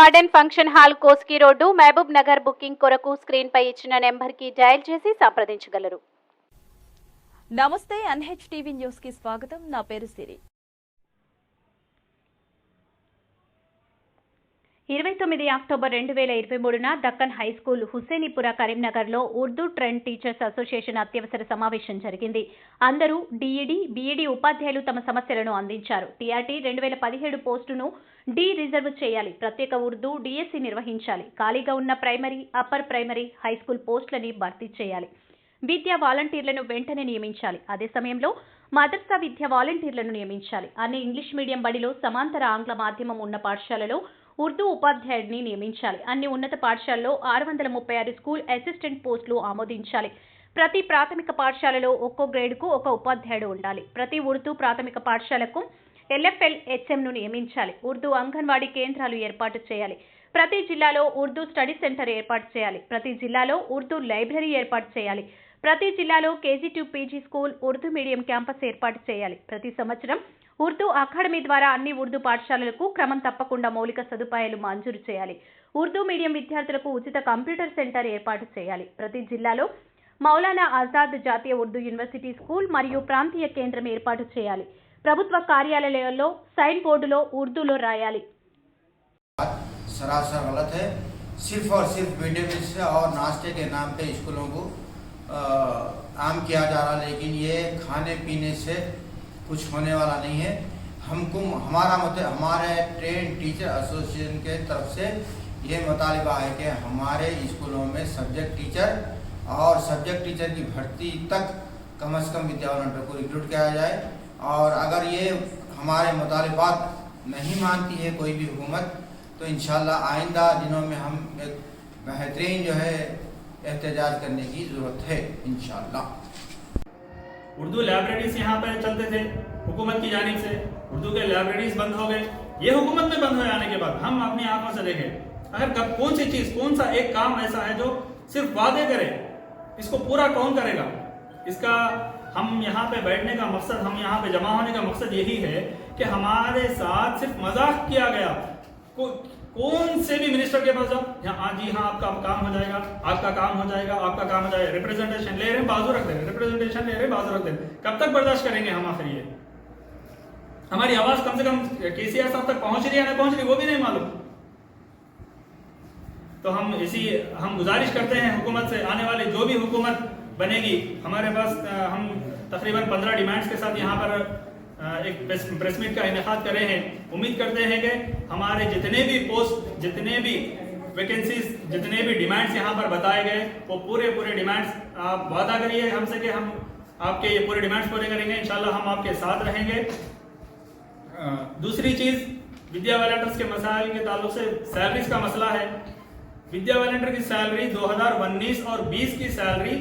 Garden function hall Kosgi road Mahabubnagar booking కొరకు screen పై ఇచ్చిన నెంబర్ కి డయల్ చేసి సంప్రదించగలరు. నమస్తే ఎన్హెచ్ టీవీ న్యూస్ కి స్వాగతం. నా పేరు సిరి. 29 అక్టోబర్ 2023న దక్కన్ హై స్కూల్ హుస్సేనీపుర కరీంనగర్లో ఉర్దూ ట్రెండ్ టీచర్స్ అసోసియేషన్ అత్యవసర సమావేశం జరిగింది. అందరూ డిఈడి, బీఈడి ఉపాధ్యాయులు తమ సమస్యలను అందించారు. టీఆర్టీ 2017 పోస్టును రిజర్వ్ చేయాలి. ప్రత్యేక ఉర్దూ డిఎస్సి నిర్వహించాలి. ఖాళీగా ఉన్న primary, upper primary, high school పోస్టులని భర్తీ చేయాలి. విద్యా వాలంటీర్లను వెంటనే నియమించాలి. అదే సమయంలో మదర్సా విద్యా వాలంటీర్లను నియమించాలి. అన్ని ఇంగ్లీష్ మీడియం బడిలో సమాంతర ఆంగ్ల మాధ్యమం ఉన్న పాఠశాలలో ఉర్దూ ఉపాధ్యాయుడిని నియమించాలి. అన్ని ఉన్నత పాఠశాలలో 636 స్కూల్ అసిస్టెంట్ పోస్టులు ఆమోదించాలి. ప్రతి ప్రాథమిక పాఠశాలలో ఒక్కో గ్రేడ్కు ఒక ఉపాధ్యాయుడు ఉండాలి. ప్రతి ఉర్దూ ప్రాథమిక పాఠశాలకు ఎల్ఎఫ్ఎల్ హెచ్ఎంను నియమించాలి. ఉర్దూ అంగన్వాడీ కేంద్రాలు ఏర్పాటు చేయాలి. ప్రతి జిల్లాలో ఉర్దూ స్టడీ సెంటర్ ఏర్పాటు చేయాలి. ప్రతి జిల్లాలో ఉర్దూ లైబ్రరీ ఏర్పాటు చేయాలి. ప్రతి జిల్లాలో KG to PG school Urdu medium campus ఏర్పాటు చేయాలి. ప్రతి సంవత్సరం ఉర్దూ అకాడమీ ద్వారా అన్ని ఉర్దూ పాఠశాలలకు క్రమం తప్పకుండా మౌలిక సదుపాయాలు మంజూరు చేయాలి. ఉర్దూ మీడియం విద్యార్థులకు ఉచిత కంప్యూటర్ సెంటర్ ఏర్పాటు చేయాలి. ప్రతి జిల్లాలో మౌలానా ఆజాద్ జాతీయ ఉర్దూ యూనివర్సిటీ స్కూల్ మరియు ప్రాంతీయ కేంద్రం ఏర్పాటు చేయాలి. ప్రభుత్వ కార్యాలయాల్లో సైన్ బోర్డులో ఉర్దూలో రాయాలి. सरासर गलत है। सिर्फ और सिर्फ मिड डे मील से और नाश्ते के नाम पे स्कूलों को आम किया जा रहा, लेकिन ये खाने पीने से कुछ होने वाला नहीं है। हमको हमारे ट्रेन टीचर एसोसिएशन के तरफ से ये मुतालिबा है कि हमारे स्कूलों में सब्जेक्ट टीचर और सब्जेक्ट टीचर की भर्ती तक कम से कम विद्या वॉलंटियर को रिक्रूट किया जाए। और अगर ये हमारे मुतालिबात नहीं मानती है कोई भी हुकूमत, तो इंशाल्लाह आइंदा दिनों में हम एक बेहतरीन जो है एहतजाज करने की ज़रूरत है इंशाल्लाह। उर्दू लाइब्रेरीज यहाँ पर चलते थे हुकूमत की जानिब से, उर्दू के लाइब्रेरीज बंद हो गए। ये हुकूमत में बंद हो जाने के बाद हम अपनी आंखों से देखें, अगर कब कौन सी चीज़, कौन सा एक काम ऐसा है जो सिर्फ वादे करे, इसको पूरा कौन करेगा? इसका हम यहाँ पे बैठने का मकसद, हम यहाँ पे जमा होने का मकसद यही है कि हमारे साथ सिर्फ मजाक किया गया। कौन से भी मिनिस्टर के पास जाओ, हाँ जी हाँ आपका काम हो जाएगा, आपका काम हो जाएगा, आपका काम हो जाएगा। रिप्रेजेंटेशन ले रहे हैं, बाजू रख देंगे, रिप्रेजेंटेशन ले रहे हैं, बाजू रख देंगे। कब तक बर्दाश्त करेंगे हम? आखिर ये हमारी आवाज कम से कम केसीआर साहब तक पहुंच रही है ना पहुंच रही, वो भी नहीं मालूम। तो हम गुजारिश करते हैं हुकूमत से, आने वाली जो भी हुकूमत बनेगी, हमारे पास हम तकरीबन 15 डिमांड्स के साथ यहाँ पर एक प्रेस मीट का इनेकाद कर रहे हैं। उम्मीद करते हैं कि हमारे जितने भी पोस्ट, जितने भी वैकेंसीज, जितने भी डिमांड्स यहाँ पर बताए गए, वो पूरे डिमांड्स आप वादा करिए हमसे कि हम आपके ये पूरे डिमांड्स पूरे करेंगे। इंशाल्लाह हम आपके साथ रहेंगे। दूसरी चीज़, विद्या वॉलंटियर्स के मसाइल के ताल्लुक से सैलरीज का मसला है। विद्या वॉलंटियर की सैलरी 2019 और 20 की सैलरी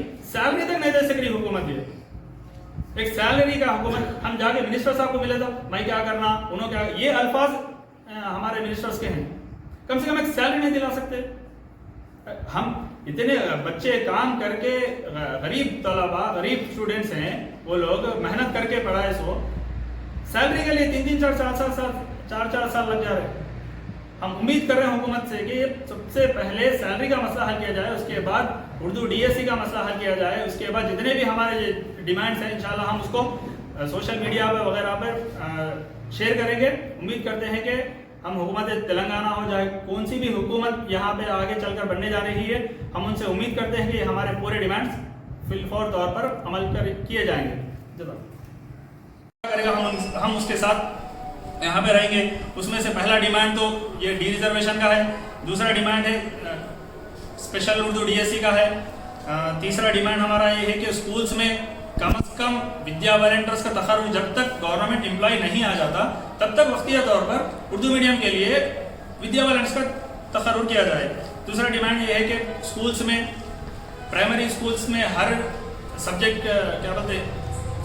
तक नहीं दे सक रही हुकूमत। ये एक सैलरी का हुकूमत, हम जाके मिनिस्टर साहब को मिले तो मैं क्या करना, उन्होंने क्या, ये अल्फाज हमारे मिनिस्टर्स के हैं। कम से कम एक सैलरी नहीं दिला सकते। हम इतने बच्चे काम करके, गरीब तलबा, गरीब स्टूडेंट्स हैं, वो लोग मेहनत करके पढ़ाए, सो सैलरी के लिए 3-3, 4-4 साल लग जा रहे हैं। हम उम्मीद कर रहे हैं हुकूमत से कि सबसे पहले सैलरी का मसला हल किया जाए, उसके बाद उर्दू डीएससी का मसला हल किया जाए, उसके बाद जितने भी हमारे डिमांड्स हैं इंशाल्लाह हम उसको सोशल मीडिया पर वगैरह पर शेयर करेंगे। उम्मीद करते हैं कि हम हुकूमत तेलंगाना हो जाए, कौन सी भी हुकूमत यहाँ पे आगे चलकर बनने जा रही है, हम उनसे उम्मीद करते हैं कि हमारे पूरे डिमांड्स फिलफौर तौर पर अमल किए जाएंगे। हम उसके साथ यहाँ पे रहेंगे। उसमें से पहला डिमांड तो ये डी रिजर्वेशन का है, दूसरा डिमांड है स्पेशल उर्दू डीएससी का है, तीसरा डिमांड हमारा ये है कि स्कूल्स में कम से कम विद्या वॉलंटियर्स का तखर्रुज जब तक गवर्नमेंट एम्प्लॉय नहीं आ जाता तब तक वक्तिया तौर पर उर्दू मीडियम के लिए विद्या वॉलंटियर्स का तखर्रुज किया जाए। दूसरा डिमांड ये है कि स्कूल्स में, प्राइमरी स्कूल्स में हर सब्जेक्ट क्या बोलते हैं,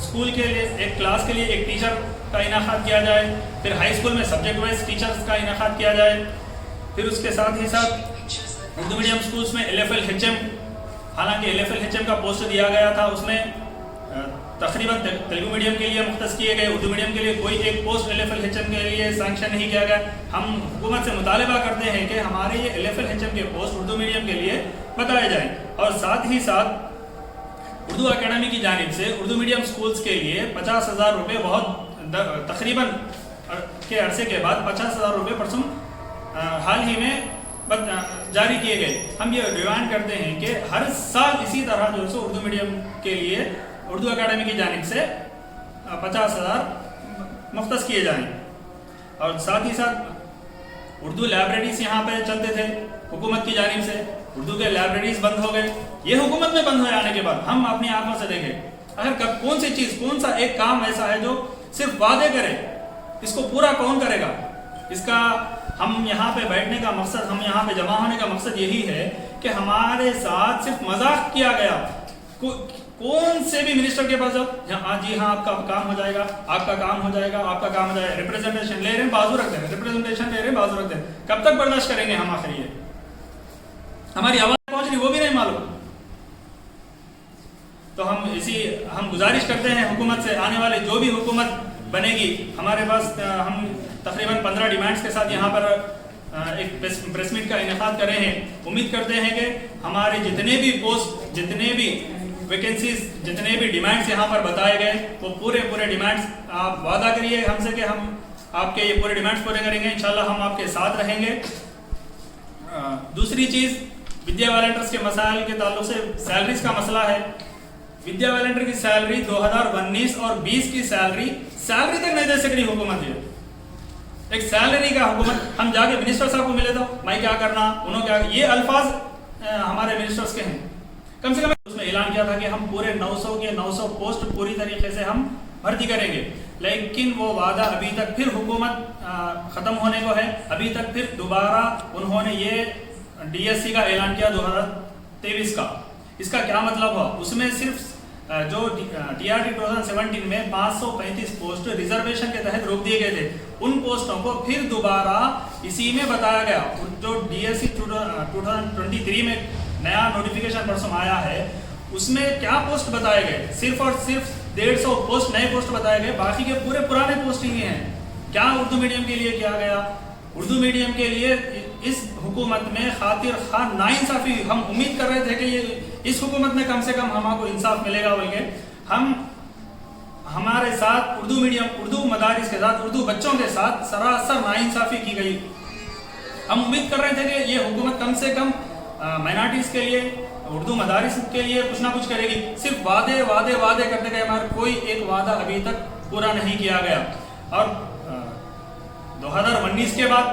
स्कूल के लिए एक क्लास के लिए एक टीचर का इनाकाद किया जाए। फिर हाई स्कूल में सब्जेक्ट वाइज टीचर्स का इनाकाद किया जाए। फिर उसके साथ ही साथ उर्दू मीडियम स्कूल्स में LFL HM, हालांकि LFL HM का पोस्ट दिया गया था, उसमें तकरीबन तेलुगु मीडियम के लिए मुख्तस किए गए, उर्दू मीडियम के लिए कोई एक पोस्ट LFL-HM के लिए सैंक्शन नहीं किया गया। हम हुकूमत से मुतालबा करते हैं कि हमारे ये LFL-HM के पोस्ट उर्दू मीडियम के लिए बताए जाएं और साथ ही साथ उर्दू अकेडमी की जानिब से उर्दू मीडियम स्कूल्स के लिए 50,000 रुपये बहुत तकरीबन के अरसे के बाद 50,000 रुपये परसों हाल ही में जारी किए गए। हम ये डिमांड करते हैं कि हर साल इसी तरह जो है उर्दू मीडियम के लिए उर्दू अकेडमी की जानिब से 50,000 मुख्तस किए जाएं और साथ ही साथ उर्दू लाइब्रेरीज यहाँ पे चलते थे हुकूमत की जानिब से, उर्दू के लाइब्रेरीज बंद हो गए। ये हुकूमत में बंद हो जाने के बाद हम अपनी आंखों से देखें अगर कौन सी चीज़, कौन सा एक काम ऐसा है जो सिर्फ वादे करे, इसको पूरा कौन करेगा। इसका हम यहाँ पे बैठने का मकसद, हम यहाँ पे जमा होने का मकसद यही है कि हमारे साथ सिर्फ मजाक किया गया। कौन से भी मिनिस्टर के पास जाओ, जी हाँ आपका काम हो जाएगा, आपका काम हो जाएगा, आपका काम हो जाएगा, रिप्रेजेंटेशन ले रहे हैं बाजू रख दे, रिप्रेजेंटेशन ले रहे हैं बाजू रख दे। कब तक बर्दाश्त करेंगे हम आखिर? ये हमारी आवाज पहुंच रही वो भी नहीं मालूम। तो हम गुजारिश करते हैं हुकूमत से, आने वाले जो भी हुकूमत बनेगी हमारे पास, हम तकरीबन 15 डिमांड्स के साथ यहाँ पर एक प्रेस मीट का इनेकाद कर रहे हैं। उम्मीद करते हैं कि हमारे जितने भी पोस्ट, जितने भी वैकेंसीज, जितने भी डिमांड्स यहाँ पर बताए गए वो पूरे डिमांड्स आप वादा करिए हमसे कि हम आपके ये पूरे डिमांड्स पूरे करेंगे। इंशाल्लाह हम आपके साथ रहेंगे। दूसरी चीज़, विद्या वॉलंटियर्स के मसाइल के ताल्लुक से सैलरीज का मसला है। विद्या वॉलंटियर की सैलरी 2019 और 20 की सैलरी तक नहीं दे सक रही हुकूमत। एक सैलरी का हुकूमत, हम जाके मिनिस्टर साहब को मिले तो मैं क्या करना, उन्होंने क्या, ये अल्फाज हमारे मिनिस्टर्स के हैं। कम से कम उसमें ऐलान किया था कि हम पूरे 900 के 900 पोस्ट पूरी तरीके से हम भर्ती करेंगे, लेकिन वो वादा अभी तक फिर हुकूमत ख़त्म होने को है। अभी तक फिर दोबारा उन्होंने ये DSC का ऐलान किया 2023 का। इसका क्या मतलब हुआ? उसमें सिर्फ जो TRT 2017 में 535 पोस्ट रिजर्वेशन के तहत रोक दिए गए थे, उन पोस्टों को फिर दोबारा इसी में बताया गया। जो DSC 2023 में नया नोटिफिकेशन परसों आया है, उसमें क्या पोस्ट बताए गए? सिर्फ और सिर्फ 150 पोस्ट नए पोस्ट बताए गए, बाकी के पूरे पुराने पोस्टिंग ही हैं। क्या उर्दू मीडियम के लिए किया गया? उर्दू मीडियम के लिए इस हुकूमत में खातिर खान नाइंसाफी, हम उम्मीद कर रहे थे कि ये इस हुकूमत में कम से कम हमको इंसाफ मिलेगा बोल के हमारे साथ उर्दू मीडियम, उर्दू मदारिस के साथ, उर्दू बच्चों के साथ सरासर नाइंसाफी की गई। हम उम्मीद कर रहे थे कि ये हुकूमत कम से कम माइनॉरिटीज के लिए, उर्दू मदारिस के लिए कुछ ना कुछ करेगी। सिर्फ वादे वादे वादे करते गए, हमारा कोई एक वादा अभी तक पूरा नहीं किया गया। और 2019 के बाद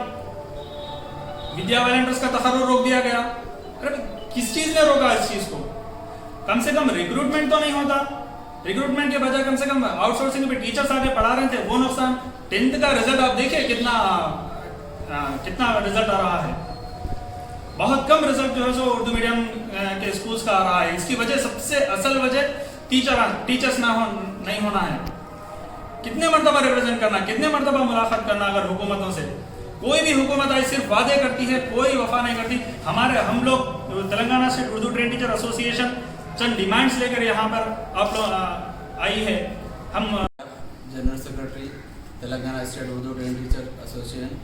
विद्या वॉलंटियर्स का तकर्रुर रोक दिया गया। किस चीज ने रोका इस चीज को? कम से कम रिक्रूटमेंट तो नहीं होता। रिक्रूटमेंट के बजाय कम से कम आउटसोर्सिंग पे टीचर्स आगे पढ़ा रहे थे, वो नुकसान। 10th का रिजल्ट आप देखिए कितना रिजल्ट आ रहा है। बहुत कम रिजल्ट जो है सो उर्दू मीडियम के स्कूल्स का आ रहा है। इसकी वजह, सबसे असल वजह टीचर्स नहीं होना है। कितने मरतबा रिप्रेजेंट करना, कितने मरतबा मुलाकात करना अगर हुकूमतों से। कोई भी हुकूमत आई सिर्फ वादे करती है, कोई वफा नहीं करती। हम लोग Telangana state Urdu trained teacher association चंद डिमांड्स लेकर यहाँ पर आप लोग आई है। हम general secretary Telangana state Urdu trained teacher association,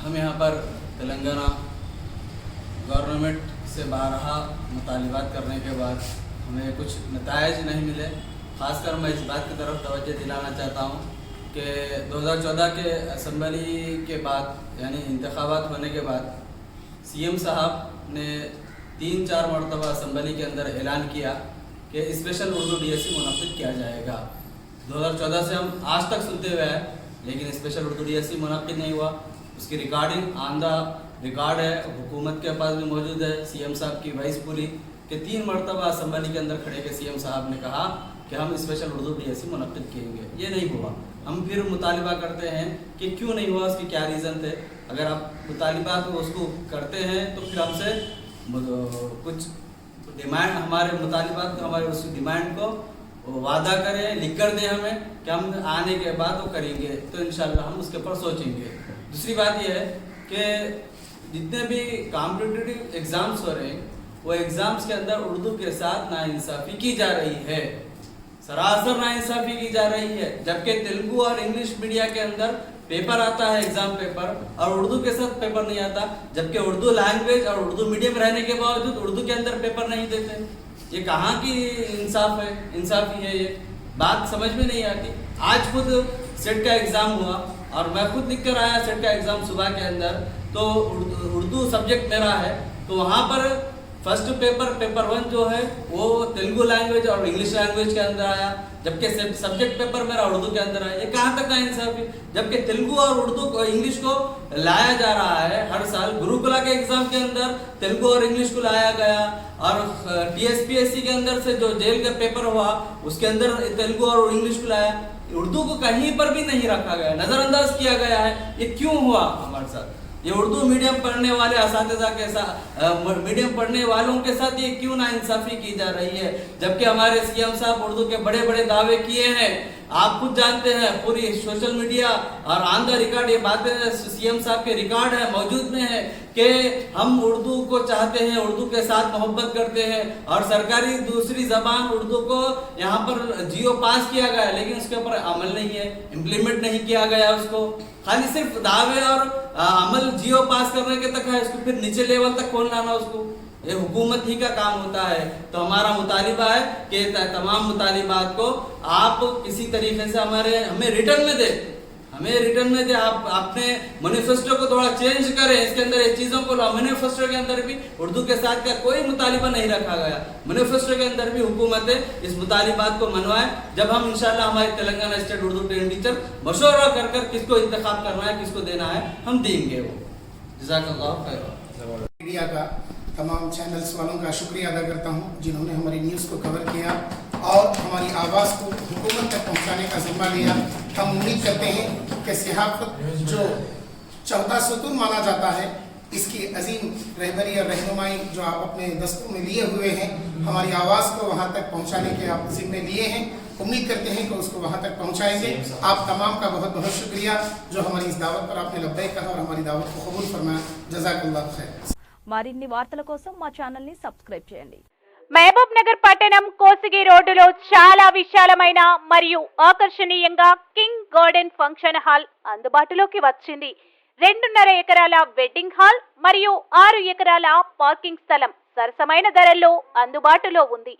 हम यहाँ पर तेलंगाना गवर्नमेंट से बारहा मुतालिबात करने के बाद हमें कुछ नतायज नहीं मिले। ख़ासकर मैं इस बात की तरफ तवज्जो दिलाना चाहता हूँ कि 2014 के असम्बली के बाद, यानी इंतखाबात होने के बाद, CM साहब ने 3-4 मरतबा असम्बली के अंदर ऐलान किया कि स्पेशल उर्दू DSC मुनक़्क़िद किया जाएगा। 2014 से हम आज तक सुनते हुए हैं, लेकिन स्पेशल उर्दू DSC मुनक़्क़िद नहीं हुआ। उसकी रिकॉर्डिंग ऑन द रिकॉर्ड है, हुकूमत के पास भी मौजूद है। CM साहब की वॉइस पूरी कि 3 मरतबा असम्बली के अंदर खड़े के CM साहब ने कहा कि हम स्पेशल उर्दू DSC मुनक़्क़िद करेंगे। ये नहीं हुआ। हम फिर मुतालिबा करते हैं कि क्यों नहीं हुआ, उसके क्या रीज़न थे। अगर आप मुतालिबात उसको करते हैं तो फिर हमसे कुछ डिमांड, हमारे मुतालिबात, हमारे उस डिमांड को वादा करें, लिख कर दें हमें कि हम आने के बाद वो करेंगे, तो इंशाल्लाह हम उसके ऊपर सोचेंगे। दूसरी बात यह है कि जितने भी कॉम्पिटिटिव एग्ज़ाम्स हो रहे हैं वो एग्जाम्स के अंदर उर्दू के साथ नाइंसाफी की जा रही है, सरासर नाइंसाफी की जा रही है। जबकि तेलुगु और इंग्लिश मीडिया के अंदर पेपर आता है, एग्जाम पेपर, और उर्दू के साथ पेपर नहीं आता। जबकि उर्दू लैंग्वेज और उर्दू मीडियम रहने के बावजूद उर्दू के अंदर पेपर नहीं देते। ये कहाँ की इंसाफ है, इंसाफी है? ये बात समझ में नहीं आती। आज खुद सेट का एग्जाम हुआ और मैं खुद लिख कर आया सेट का एग्जाम सुबह के अंदर, तो उर्दू सब्जेक्ट मेरा है, तो वहाँ पर फर्स्ट पेपर 1 जो है वो तेलुगु लैंग्वेज और इंग्लिश लैंग्वेज के अंदर आया, जबकि सब्जेक्ट पेपर मेरा उर्दू के अंदर आया। ये कहाँ तक नाइंसाफी? जबकि तेलुगु और उर्दू को, इंग्लिश को लाया जा रहा है हर साल। गुरुकुला के एग्जाम के अंदर तेलुगु और इंग्लिश को लाया गया, और TSPSC के अंदर से जो जेल का पेपर हुआ उसके अंदर तेलुगु और इंग्लिश को लाया। उर्दू को कहीं पर भी नहीं रखा गया, नजरअंदाज किया गया है। ये क्यों हुआ हमारे साथ? ये उर्दू मीडियम पढ़ने वाले असातिज़ा के साथ, मीडियम पढ़ने वालों के साथ ये क्यों नाइंसाफी की जा रही है? जबकि हमारे CM साहब उर्दू के बड़े बड़े दावे किए हैं, आप खुद जानते हैं, पूरी सोशल मीडिया और ऑन द रिकॉर्ड ये बातें CM साहब के रिकॉर्ड है, मौजूद में है कि हम उर्दू को चाहते हैं, उर्दू के साथ मोहब्बत करते हैं, और सरकारी दूसरी जबान उर्दू को यहाँ पर जियो पास किया गया, लेकिन उसके ऊपर अमल नहीं है, इम्प्लीमेंट नहीं किया गया उसको। खाली सिर्फ दावे और अमल जियो पास करने के तक है, उसको फिर नीचे लेवल तक कौन लाना उसको? ये हुकूमत ही का काम होता है। तो हमारा मुतालिबा है कि तमाम मुतालिबात को आप किसी तरीके से हमें रिटर्न में दे, आप अपने मैनिफेस्टो को थोड़ा चेंज करें, इसके अंदर ये चीजों को लाओ। मैनिफेस्टो के अंदर भी उर्दू के साथ का कोई मुतालिबा नहीं रखा गया। मैनिफेस्टो के अंदर भी हुकूमत इस मुतालिबात को मनवाए। जब हम इंशाल्लाह हमारे Telangana state Urdu trained teacher मशवरा कर किसको इंतखाब करना है, किसको देना है, हम देंगे वो। जज़ाकल्लाह खैर। मीडिया का तमाम चैनल्स वालों का शुक्रिया अदा करता हूं, जिन्होंने हमारी न्यूज़ को कवर किया और हमारी आवाज़ को हुकूमत तक पहुंचाने का जिम्मा लिया। हम उम्मीद करते हैं कि सहाफ़त जो 14 सुतून माना जाता है, इसकी अजीम रहबरी और रहनुमाई जो आप अपने दस्तों में लिए हुए हैं, हमारी आवाज़ को वहाँ तक पहुँचाने के आप जिम्मे लिए हैं। उम्मीद करते हैं कि उसको वहाँ तक पहुँचाएंगे। आप तमाम का बहुत बहुत शुक्रिया जो हमारी इस दावत पर आपने लब्बैक कहा और हमारी दावत को कबूल फरमाया। जज़ाकल्लाह खैर। మరిన్ని వార్తల కోసం మా ఛానల్ ని సబ్స్క్రైబ్ చేయండి. మహబూబ్ నగర్ పట్టణం కోసిగి రోడ్డులో చాలా విశాలమైన మరియు ఆకర్షణీయంగా కింగ్ గార్డెన్ ఫంక్షన్ హాల్ అందుబాటులోకి వచ్చింది. 2.5 ఎకరాల వెడ్డింగ్ హాల్ మరియు 6 ఎకరాల పార్కింగ్ స్థలం సరసమైన ధరల్లో అందుబాటులో ఉంది.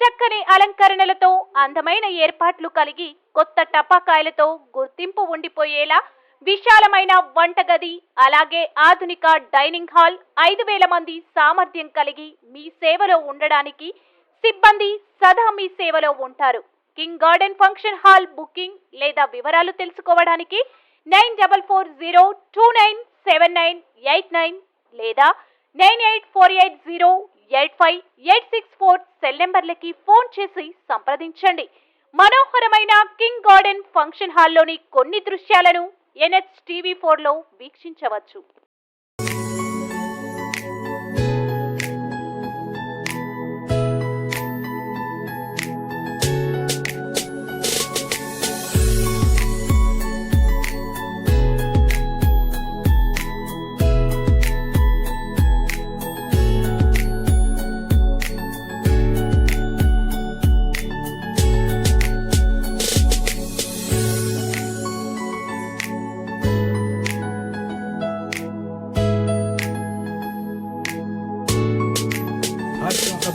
చక్కని అలంకరణలతో అందమైన ఏర్పాట్లు కలిగి కొత్త టపాకాయలతో గుర్తింపు ఉండిపోయేలా విశాలమైన వంటగది, అలాగే ఆధునిక డైనింగ్ హాల్, 5,000 మంది సామర్థ్యం కలిగి మీ సేవలో ఉండడానికి సిబ్బంది సదా మీ సేవలో ఉంటారు. King garden function hall booking లేదా వివరాలు తెలుసుకోవడానికి 9480297989 లేదా 9848085864 సెల్ నెంబర్లకి ఫోన్ చేసి సంప్రదించండి. మనోహరమైన కింగ్ గార్డెన్ ఫంక్షన్ హాల్లోని కొన్ని దృశ్యాలను NHTV4లో వీక్షించవచ్చు.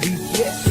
Beat, yeah.